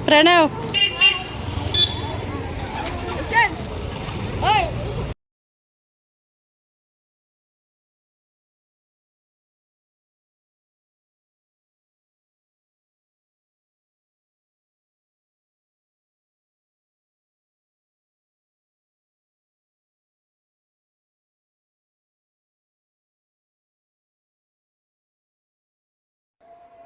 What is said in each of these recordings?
Pranav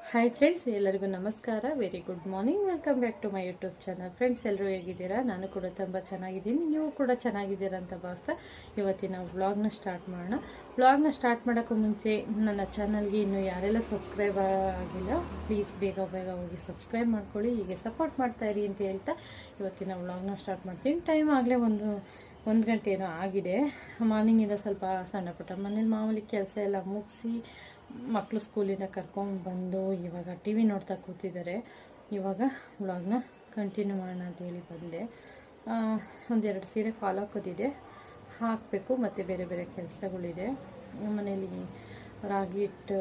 hi friends, ಎಲ್ಲರಿಗೂ ನಮಸ್ಕಾರ. Very good morning. Welcome back to my YouTube channel. Friends, ಎಲ್ಲರೂ ಹೇಗಿದ್ದೀರಾ? ನಾನು ಕೂಡ ತುಂಬ ಚೆನ್ನಾಗಿದ್ದೀನಿ. ನೀವು ಕೂಡ ಚೆನ್ನಾಗಿದ್ದೀರಾ ಅಂತ ಭಾವಿಸ್ತಾ ಇವತ್ತಿನ ವ್ಲಾಗ್ನ ಸ್ಟಾರ್ಟ್ ಮಾಡೋಣ. ವ್ಲಾಗ್ನ ಸ್ಟಾರ್ಟ್ ಮಾಡೋಕ್ಕೂ ಮುಂಚೆ ನನ್ನ ಚಾನಲ್ಗೆ ಇನ್ನೂ ಯಾರೆಲ್ಲ ಸಬ್ಸ್ಕ್ರೈಬ್ ಆಗಿಲ್ಲ, ಪ್ಲೀಸ್ ಬೇಗ ಹೋಗಿ ಸಬ್ಸ್ಕ್ರೈಬ್ ಮಾಡ್ಕೊಳ್ಳಿ. ಹೀಗೆ ಸಪೋರ್ಟ್ ಮಾಡ್ತಾಯಿರಿ ಅಂತ ಹೇಳ್ತಾ ಇವತ್ತಿನ ವ್ಲಾಗ್ನ ಸ್ಟಾರ್ಟ್ ಮಾಡ್ತೀನಿ. ಟೈಮ್ ಆಗಲೇ ಒಂದು ಗಂಟೆ ಏನೋ ಆಗಿದೆ. ಮಾರ್ನಿಂಗಿಂದ ಸ್ವಲ್ಪ ಸಣ್ಣ ಪುಟ್ಟ ಮನೇಲಿ ಮಾಮೂಲಿ ಕೆಲಸ ಎಲ್ಲ ಮುಗಿಸಿ ಮಕ್ಕಳು ಸ್ಕೂಲಿಂದ ಕರ್ಕೊಂಡು ಬಂದು ಇವಾಗ ಟಿ ವಿ ನೋಡ್ತಾ ಕೂತಿದ್ದಾರೆ. ಇವಾಗ ವ್ಲಾಗ್ನ ಕಂಟಿನ್ಯೂ ಮಾಡೋಣ ಅಂತೇಳಿ ಬಂದೆ. ಒಂದೆರಡು ಸೀರೆ ಫಾಲ್ ಹಾಕೋದಿದೆ, ಹಾಕಬೇಕು. ಮತ್ತು ಬೇರೆ ಬೇರೆ ಕೆಲಸಗಳಿದೆ. ಮನೇಲಿ ರಾಗಿ ಹಿಟ್ಟು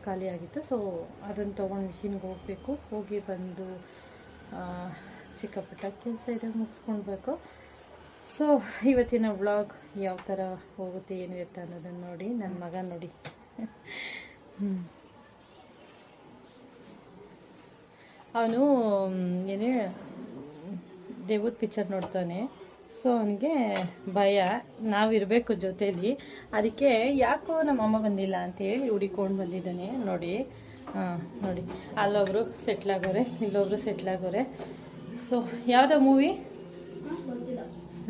ಖಾಲಿ ಆಗಿತ್ತು, ಸೊ ಅದನ್ನು ತೊಗೊಂಡು ಮಿಷಿನ್ಗೆ ಹೋಗಬೇಕು. ಹೋಗಿ ಬಂದು ಚಿಕ್ಕ ಪುಟ್ಟ ಕೆಲಸ ಇದೆ, ಮುಗಿಸ್ಕೊಳ್ಬೇಕು. ಸೊ ಇವತ್ತಿನ ವ್ಲಾಗ್ ಯಾವ ಥರ ಹೋಗುತ್ತೆ ಏನು ಎತ್ತ ಅನ್ನೋದನ್ನು ನೋಡಿ. ನನ್ನ ಮಗ ನೋಡಿ ಅವನು ಏನೇ ದೇವದ ಪಿಕ್ಚರ್ ನೋಡ್ತಾನೆ. ಸೊ ಅವನಿಗೆ ಭಯ, ನಾವಿರಬೇಕು ಜೊತೇಲಿ. ಅದಕ್ಕೆ ಯಾಕೋ ನಮ್ಮಮ್ಮ ಬಂದಿಲ್ಲ ಅಂತೇಳಿ ಹುಡಿಕೊಂಡು ಬಂದಿದ್ದಾನೆ. ನೋಡಿ ನೋಡಿ, ಅಲ್ಲೊಬ್ರು ಸೆಟ್ಲಾಗೋರೆ, ಇಲ್ಲೊಬ್ರು ಸೆಟ್ಲಾಗೋರೆ. ಸೊ ಯಾವುದೋ ಮೂವಿ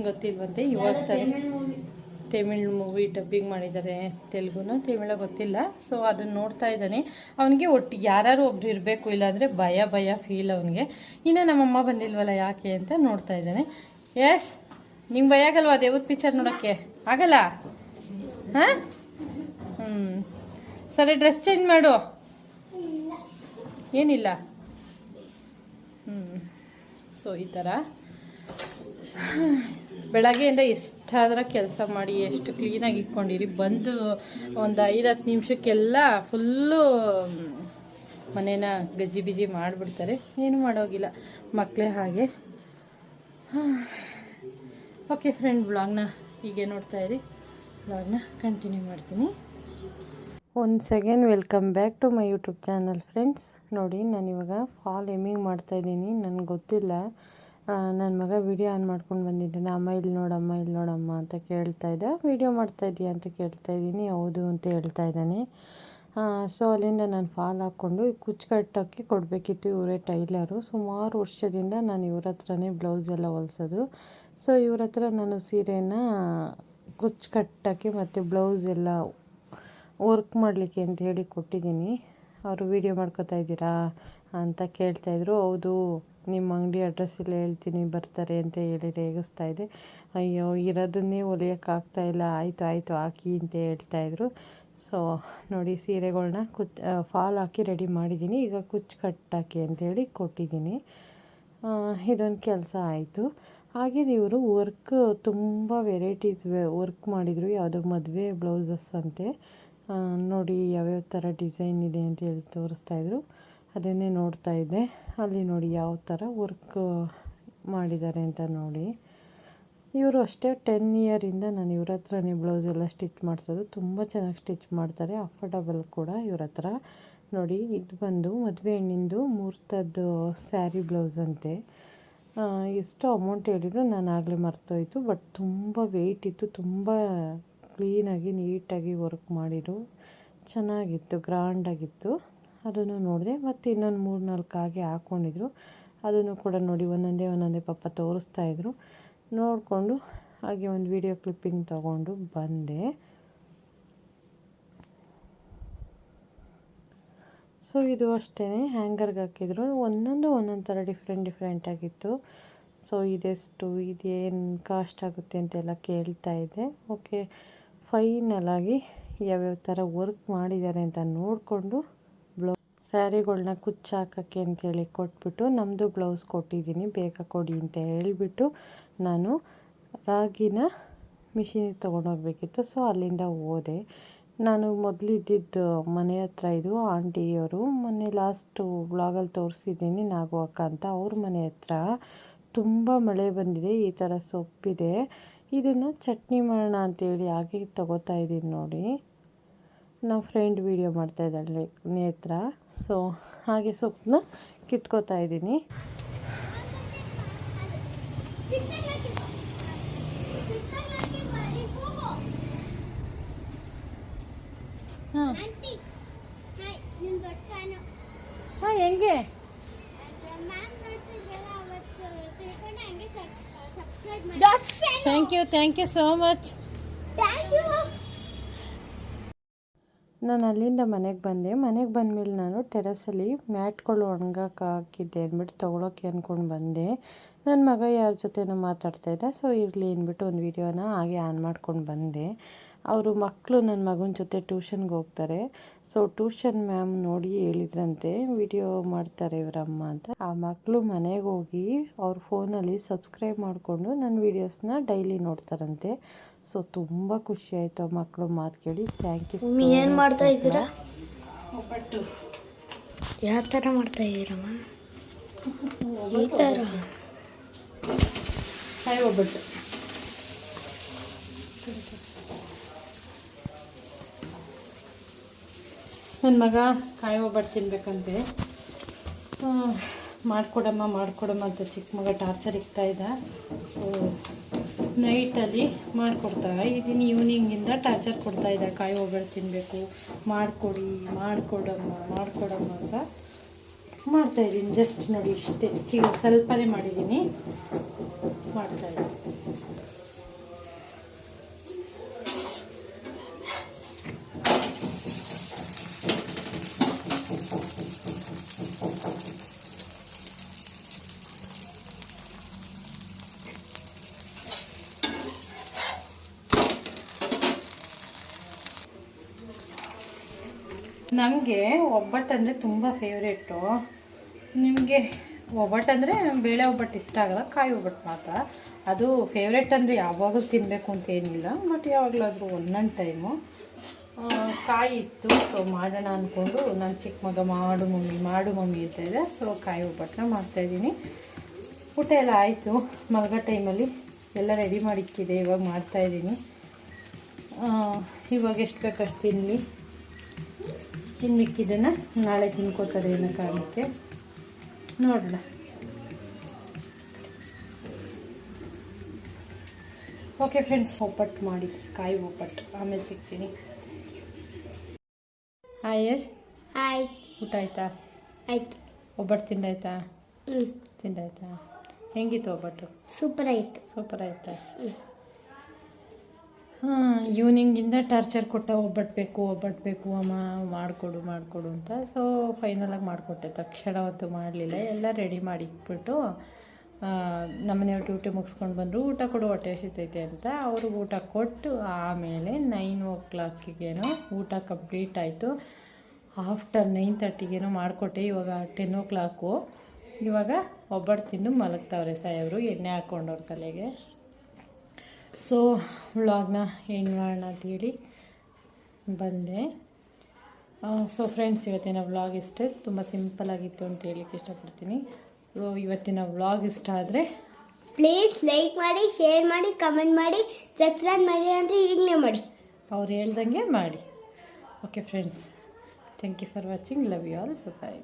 ಗೊತ್ತಿಲ್ವಂತೆ. ಇವಾಗ ತಮಿಳ್ ಮೂವಿ ಡಬ್ಬಿಂಗ್ ಮಾಡಿದ್ದಾರೆ, ತೆಲುಗುನೋ ತಮಿಳ ಗೊತ್ತಿಲ್ಲ. ಸೊ ಅದನ್ನು ನೋಡ್ತಾ ಇದ್ದಾನೆ. ಅವನಿಗೆ ಒಟ್ಟಿಗೆ ಯಾರು ಒಬ್ರು ಇರಬೇಕು, ಇಲ್ಲಾಂದರೆ ಭಯ ಫೀಲ್ ಅವನಿಗೆ. ಇನ್ನು ನಮ್ಮಮ್ಮ ಬಂದಿಲ್ವಲ್ಲ ಯಾಕೆ ಅಂತ ನೋಡ್ತಾ ಇದ್ದಾನೆ. ಯಶ್, ನಿಂಗೆ ಭಯ ಆಗಲ್ವಾ ದೇವದ ಪಿಕ್ಚರ್ ನೋಡೋಕ್ಕೆ? ಆಗಲ್ಲ? ಹಾಂ, ಸರಿ, ಡ್ರೆಸ್ ಚೇಂಜ್ ಮಾಡು. ಏನಿಲ್ಲ. ಸೊ ಈ ಥರ ಬೆಳಗ್ಗೆಯಿಂದ ಎಷ್ಟಾದರೂ ಕೆಲಸ ಮಾಡಿ ಎಷ್ಟು ಕ್ಲೀನಾಗಿ ಇಟ್ಕೊಂಡಿರಿ, ಬಂದು ಒಂದು 5-10 ನಿಮಿಷಕ್ಕೆಲ್ಲ ಫುಲ್ಲು ಮನೇನ ಗಜಿ ಬಿಜಿ ಮಾಡಿಬಿಡ್ತಾರೆ. ಏನು ಮಾಡೋಗಿಲ್ಲ, ಮಕ್ಕಳೇ ಹಾಗೆ. ಓಕೆ ಫ್ರೆಂಡ್, ವ್ಲಾಗ್ನ ಹೀಗೆ ನೋಡ್ತಾಯಿರಿ. ವ್ಲಾಗ್ನ ಕಂಟಿನ್ಯೂ ಮಾಡ್ತೀನಿ. ಒಂದು second, welcome back to my YouTube channel. Friends ನೋಡಿ, ನಾನಿವಾಗ ಫಾಲ್ ಎಮ್ಮಿಂಗ್ ಮಾಡ್ತಾಯಿದ್ದೀನಿ. ನನಗೆ ಗೊತ್ತಿಲ್ಲ, ನನ್ನ ಮಗ ವಿಡಿಯೋ ಆನ್ ಮಾಡ್ಕೊಂಡು ಬಂದಿದ್ದಾನೆ. ಅಮ್ಮ ಇಲ್ಲಿ ನೋಡಮ್ಮ ಅಂತ ಕೇಳ್ತಾ ಇದ್ದ. ವಿಡಿಯೋ ಮಾಡ್ತಾಯಿದ್ದೀಯ ಅಂತ ಕೇಳ್ತಾಯಿದ್ದೀನಿ. ಹೌದು ಅಂತ ಹೇಳ್ತಾ ಇದ್ದಾನೆ. ಸೊ ಅಲ್ಲಿಂದ ನಾನು ಫಾಲ್ ಹಾಕ್ಕೊಂಡು ಕುಚ್ಚು ಕಟ್ಟೋಕ್ಕೆ ಕೊಡಬೇಕಿತ್ತು. ಇವರೇ ಟೈಲರು. ಸುಮಾರು ವರ್ಷದಿಂದ ನಾನು ಇವ್ರ ಹತ್ರನೇ ಬ್ಲೌಸ್ ಎಲ್ಲ ಹೊಲ್ಸೋದು. ಸೊ ಇವ್ರ ಹತ್ರ ನಾನು ಸೀರೆನ ಕುಚ್ಚು ಕಟ್ಟೋಕ್ಕೆ ಮತ್ತು ಬ್ಲೌಸ್ ಎಲ್ಲ ವರ್ಕ್ ಮಾಡಲಿಕ್ಕೆ ಅಂತ ಹೇಳಿ ಕೊಟ್ಟಿದ್ದೀನಿ. ಅವರು ವಿಡಿಯೋ ಮಾಡ್ಕೋತಾ ಇದ್ದೀರಾ ಅಂತ ಕೇಳ್ತಾಯಿದ್ರು. ಹೌದು, ನಿಮ್ಮ ಅಂಗಡಿ ಅಡ್ರೆಸ್ ಎಲ್ಲ ಹೇಳ್ತೀನಿ, ಬರ್ತಾರೆ ಅಂತ ಹೇಳಿ ರೇಗಿಸ್ತಾ ಇದೆ. ಅಯ್ಯೋ, ಇರೋದನ್ನೇ ಹೊಲಿಯೋಕ್ಕಾಗ್ತಾಯಿಲ್ಲ. ಆಯಿತು ಹಾಕಿ ಅಂತ ಹೇಳ್ತಾಯಿದ್ರು. ಸೊ ನೋಡಿ, ಸೀರೆಗಳ್ನ ಫಾಲ್ ಹಾಕಿ ರೆಡಿ ಮಾಡಿದ್ದೀನಿ. ಈಗ ಕುಚ್ಚು ಕಟ್ಟಾಕಿ ಅಂತೇಳಿ ಕೊಟ್ಟಿದ್ದೀನಿ. ಇದೊಂದು ಕೆಲಸ ಆಯಿತು. ಹಾಗೆ ಇವರು ವರ್ಕ್ ತುಂಬ ವೆರೈಟೀಸ್ ವರ್ಕ್ ಮಾಡಿದರು. ಯಾವುದೋ ಮದುವೆ ಬ್ಲೌಸಸ್ ಅಂತೆ. ನೋಡಿ ಯಾವ್ಯಾವ ಥರ ಡಿಸೈನ್ ಇದೆ ಅಂತ ಹೇಳಿ ತೋರಿಸ್ತಾಯಿದ್ರು. ಅದನ್ನೇ ನೋಡ್ತಾ ಇದ್ದೆ. ಅಲ್ಲಿ ನೋಡಿ ಯಾವ ಥರ ವರ್ಕ್ ಮಾಡಿದ್ದಾರೆ ಅಂತ ನೋಡಿ. ಇವರು ಅಷ್ಟೇ 10 ಇಯರಿಂದ ನಾನು ಇವ್ರ ಹತ್ರನೇ ಬ್ಲೌಸ್ ಎಲ್ಲ ಸ್ಟಿಚ್ ಮಾಡಿಸೋದು. ತುಂಬ ಚೆನ್ನಾಗಿ ಸ್ಟಿಚ್ ಮಾಡ್ತಾರೆ, ಅಫೋರ್ಡಬಲ್ ಕೂಡ ಇವ್ರ ಹತ್ರ. ನೋಡಿ, ಇದು ಬಂದು ಮದುವೆ ಹೆಣ್ಣಿಂದು ಮುಹೂರ್ತದ್ದು ಸ್ಯಾರಿ ಬ್ಲೌಸ್ ಅಂತೆ. ಎಷ್ಟು ಅಮೌಂಟ್ ಹೇಳಿದ್ರು ನಾನು ಆಗಲೇ ಮರ್ತೋಯ್ತು. ಬಟ್ ತುಂಬ ವೆಯ್ಟ್ ಇತ್ತು, ತುಂಬ ಕ್ಲೀನಾಗಿ ನೀಟಾಗಿ ವರ್ಕ್ ಮಾಡಿದ್ರು. ಚೆನ್ನಾಗಿತ್ತು, ಗ್ರ್ಯಾಂಡಾಗಿತ್ತು. ಅದನ್ನು ನೋಡಿದೆ. ಮತ್ತು ಇನ್ನೊಂದು 3-4 ಹಾಗೆ ಹಾಕ್ಕೊಂಡಿದ್ರು. ಅದನ್ನು ಕೂಡ ನೋಡಿ ಒಂದೊಂದೇ ಪಾಪ ತೋರಿಸ್ತಾಯಿದ್ರು. ನೋಡಿಕೊಂಡು ಹಾಗೆ ಒಂದು ವಿಡಿಯೋ ಕ್ಲಿಪ್ಪಿಂಗ್ ತೊಗೊಂಡು ಬಂದೆ. ಸೊ ಇದು ಅಷ್ಟೇ ಹ್ಯಾಂಗರ್ಗೆ ಹಾಕಿದ್ರು, ಒಂದೊಂದು ಥರ ಡಿಫ್ರೆಂಟ್ ಆಗಿತ್ತು. ಸೊ ಇದೆಷ್ಟು, ಇದೇನು ಕಾಸ್ಟ್ ಆಗುತ್ತೆ ಅಂತೆಲ್ಲ ಕೇಳ್ತಾ ಇದ್ದೆ. ಓಕೆ, ಫೈನಲಾಗಿ ಯಾವ್ಯಾವ ಥರ ವರ್ಕ್ ಮಾಡಿದ್ದಾರೆ ಅಂತ ನೋಡಿಕೊಂಡು ಸ್ಯಾರಿಗಳನ್ನ ಕುಚ್ಚಾಕೋಕ್ಕೆ ಅಂತೇಳಿ ಕೊಟ್ಬಿಟ್ಟು ನಮ್ಮದು ಬ್ಲೌಸ್ ಕೊಟ್ಟಿದ್ದೀನಿ, ಬೇಗ ಕೊಡಿ ಅಂತ ಹೇಳಿಬಿಟ್ಟು ನಾನು ರಾಗಿನ ಮಿಷಿನಿಗೆ ತೊಗೊಂಡೋಗ್ಬೇಕಿತ್ತು. ಸೊ ಅಲ್ಲಿಂದ ಹೋದೆ. ನಾನು ಮೊದಲಿದ್ದಿದ್ದು ಮನೆ ಹತ್ರ, ಇದು ಆಂಟಿಯವರು ಮೊನ್ನೆ ಲಾಸ್ಟು ವ್ಲಾಗಲ್ಲಿ ತೋರಿಸಿದ್ದೀನಿ, ನಾಗು ಅಕ್ಕ ಅಂತ. ಅವ್ರ ಮನೆ ಹತ್ರ ತುಂಬ ಮಳೆ ಬಂದಿದೆ. ಈ ಥರ ಸೊಪ್ಪಿದೆ, ಇದನ್ನು ಚಟ್ನಿ ಮಾಡೋಣ ಅಂತೇಳಿ ಹಾಗೆ ತಗೋತಾ ಇದ್ದೀನಿ ನೋಡಿ. ನಮ್ಮ ಫ್ರೆಂಡ್ ವೀಡಿಯೋ ಮಾಡ್ತಾಯಿದ್ದಾಳೆ ನೇತ್ರ. ಸೊ ಹಾಗೆ ಸೊಪ್ಪನ್ನ ಕಿತ್ಕೋತಾ ಇದ್ದೀನಿ. ಹಾಂ ಹೆಂಗೆ? Thank you so much. ನಾನು ಅಲ್ಲಿಂದ ಮನೆಗೆ ಬಂದೆ. ಮನೆಗೆ ಬಂದಮೇಲೆ ನಾನು ಟೆರಸಲ್ಲಿ ಮ್ಯಾಟ್ಗಳು ಒಣಗಕ್ಕೆ ಹಾಕಿದ್ದೆ ಅಂದ್ಬಿಟ್ಟು ತೊಗೊಳಕ್ಕೆ ಅಂದ್ಕೊಂಡು ಬಂದೆ. ನನ್ನ ಮಗ ಯಾರ ಜೊತೆನೂ ಮಾತಾಡ್ತಾಯಿದ್ದ. ಸೊ ಇರಲಿ ಅಂದ್ಬಿಟ್ಟು ಒಂದು ವೀಡಿಯೋನ ಹಾಗೆ ಆನ್ ಮಾಡ್ಕೊಂಡು ಬಂದೆ. ಅವರು ಮಕ್ಕಳು ನನ್ನ ಮಗನ ಜೊತೆ ಟ್ಯೂಷನ್ಗೆ ಹೋಗ್ತಾರೆ. ಸೊ ಟ್ಯೂಷನ್ ಮ್ಯಾಮ್ ನೋಡಿ ಹೇಳಿದ್ರಂತೆ ವಿಡಿಯೋ ಮಾಡ್ತಾರೆ ಇವರಮ್ಮ ಅಂತ. ಆ ಮಕ್ಕಳು ಮನೆಗೆ ಹೋಗಿ ಅವ್ರ ಫೋನಲ್ಲಿ ಸಬ್ಸ್ಕ್ರೈಬ್ ಮಾಡಿಕೊಂಡು ನನ್ನ ವೀಡಿಯೋಸ್ನ ಡೈಲಿ ನೋಡ್ತಾರಂತೆ. ಸೊ ತುಂಬ ಖುಷಿ ಆಯಿತು ಆ ಮಕ್ಕಳು ಮಾತು ಕೇಳಿ. Thank you. ಏನು ಮಾಡ್ತಾ ಇದ್ದೀರಾ? ಒಬ್ಬಟ್ಟು ಯಾವ ಥರ ಮಾಡ್ತಾ ಇದ್ದೀರಮ್ಮ? ಈ ಥರ ಕಾಯಿ ಒಬ್ಬಟ್ಟು. ನನ್ನ ಮಗ ಕಾಯಿ ಒಬ್ಬಟ್ಟು ತಿನ್ಬೇಕಂತೆ. ಮಾಡಿಕೊಡಮ್ಮ ಅಂತ ಚಿಕ್ಕ ಮಗ ಟಾರ್ಚರ್ ಇಕ್ತಾಯಿದ್ದ. ಸೊ ನೈಟಲ್ಲಿ ಮಾಡಿಕೊಡ್ತಾ ಇದ್ದೀನಿ. ಈವ್ನಿಂಗಿಂದ ಟಾರ್ಚರ್ ಕೊಡ್ತಾಯಿದ್ದ, ಕಾಯಿ ಒಬ್ಬಟ್ಟು ತಿನ್ನಬೇಕು, ಮಾಡಿಕೊಡಮ್ಮ ಅಂತ ಮಾಡ್ತಾಯಿದ್ದೀನಿ. ಜಸ್ಟ್ ನೋಡಿ ಇಷ್ಟೇ, ಸ್ವಲ್ಪನೇ ಮಾಡಿದ್ದೀನಿ, ಮಾಡ್ತಾಯಿದ್ದೀನಿ. ನಮಗೆ ಒಬ್ಬಟ್ಟಂದರೆ ತುಂಬ ಫೇವ್ರೇಟು. ನಿಮಗೆ ಒಬ್ಬಟ್ಟಂದರೆ ಬೇಳೆ ಒಬ್ಬಟ್ಟು ಇಷ್ಟ ಆಗಲ್ಲ, ಕಾಯಿ ಒಬ್ಬಟ್ಟು ಮಾತ್ರ. ಅದು ಫೇವ್ರೇಟ್ ಅಂದರೆ ಯಾವಾಗಲೂ ತಿನ್ನಬೇಕು ಅಂತ ಏನಿಲ್ಲ, ಬಟ್ ಯಾವಾಗಲಾದರೂ ಒಂದೊಂದು ಟೈಮು. ಕಾಯಿ ಇತ್ತು, ಸೊ ಮಾಡೋಣ ಅಂದ್ಕೊಂಡು ನನ್ನ ಚಿಕ್ಕ ಮಗ ಮಾಡು ಮಮ್ಮಿ ಅಂತ ಇದೆ. ಸೊ ಕಾಯಿ ಒಬ್ಬಟ್ಟನ್ನ ಮಾಡ್ತಾಯಿದ್ದೀನಿ. ಊಟ ಎಲ್ಲ ಆಯಿತು, ಮಲ್ಗೋ ಟೈಮಲ್ಲಿ ಎಲ್ಲ ರೆಡಿ ಮಾಡಿಕ್ಕಿದೆ. ಇವಾಗ ಮಾಡ್ತಾಯಿದ್ದೀನಿ. ಇವಾಗ ಎಷ್ಟು ಬೇಕಷ್ಟು ತಿನ್ನಲಿ, ಇನ್ನು ಮಿಕ್ಕಿದ್ದನ್ನು ನಾಳೆ ತಿನ್ಕೋತಾರೆ ಅನ್ನೋ ಕಾರಣಕ್ಕೆ ನೋಡೋಣ. ಓಕೆ ಫ್ರೆಂಡ್ಸ್, ಒಬ್ಬಟ್ಟು ಮಾಡಿ, ಕಾಯಿ ಒಬ್ಬಟ್ಟು ಆಮೇಲೆ ಸಿಗ್ತೀನಿ. ಹಾಯ್ ಯಶ್. ಹಾಯ್. ಊಟ ಆಯಿತಾ? ಆಯ್ತು. ಒಬ್ಬಟ್ಟು ತಿಂದಾಯ್ತಾ? ತಿಂದಾಯ್ತಾ? ಹೆಂಗಿತ್ತು ಒಬ್ಬಟ್ಟು? ಸೂಪರ್ ಆಯಿತಾ? ಈವ್ನಿಂಗಿಂದ ಟಾರ್ಚರ್ ಕೊಟ್ಟ, ಒಬ್ಬಟ್ಟು ಬೇಕು ಅಮ್ಮ, ಮಾಡಿಕೊಡು ಅಂತ. ಸೊ ಫೈನಲಾಗಿ ಮಾಡಿಕೊಟ್ಟೆ. ತಕ್ಷಣ ಹೊತ್ತು ಮಾಡಲಿಲ್ಲ, ಎಲ್ಲ ರೆಡಿ ಮಾಡಿ ಇಟ್ಬಿಟ್ಟು ನಮ್ಮನೆಯವ್ರು ಡ್ಯೂಟಿ ಮುಗಿಸ್ಕೊಂಡು ಬಂದರು. ಊಟ ಕೊಡು, ಹೊಟ್ಟೆ ಹಸಿತೈತೆ ಅಂತ ಅವ್ರಿಗೆ ಊಟ ಕೊಟ್ಟು ಆಮೇಲೆ 9 ಊಟ ಕಂಪ್ಲೀಟ್ ಆಯಿತು. ಆಫ್ಟರ್ 9:30 ಮಾಡಿಕೊಟ್ಟೆ. ಇವಾಗ 10 ಇವಾಗ ಒಬ್ಬಟ್ಟು ತಿಂದು ಮಲಗ್ತಾವ್ರೆ ಸಾಯವರು, ಎಣ್ಣೆ ಹಾಕ್ಕೊಂಡವ್ರ ತಲೆಗೆ. ಸೊ ವ್ಲಾಗ್ನ ಏನು ಮಾಡೋಣ ಅಂತೇಳಿ ಬಂದೆ. ಸೊ ಫ್ರೆಂಡ್ಸ್, ಇವತ್ತಿನ ವ್ಲಾಗ್ ಇಷ್ಟೇ, ತುಂಬ ಸಿಂಪಲ್ಲಾಗಿತ್ತು ಅಂತ ಹೇಳಲಿಕ್ಕೆ ಇಷ್ಟಪಡ್ತೀನಿ. ಸೊ ಇವತ್ತಿನ ವ್ಲಾಗ್ ಇಷ್ಟ ಆದರೆ ಪ್ಲೀಸ್ ಲೈಕ್ ಮಾಡಿ, ಶೇರ್ ಮಾಡಿ, ಕಮೆಂಟ್ ಮಾಡಿ, ಸಬ್ಸ್ಕ್ರೈಬ್ ಮಾಡಿ ಅಂತ ಈಗಲೇ ಮಾಡಿ, ಅವ್ರು ಹೇಳ್ದಂಗೆ ಮಾಡಿ. Okay friends, thank you for watching. Love you all. Bye.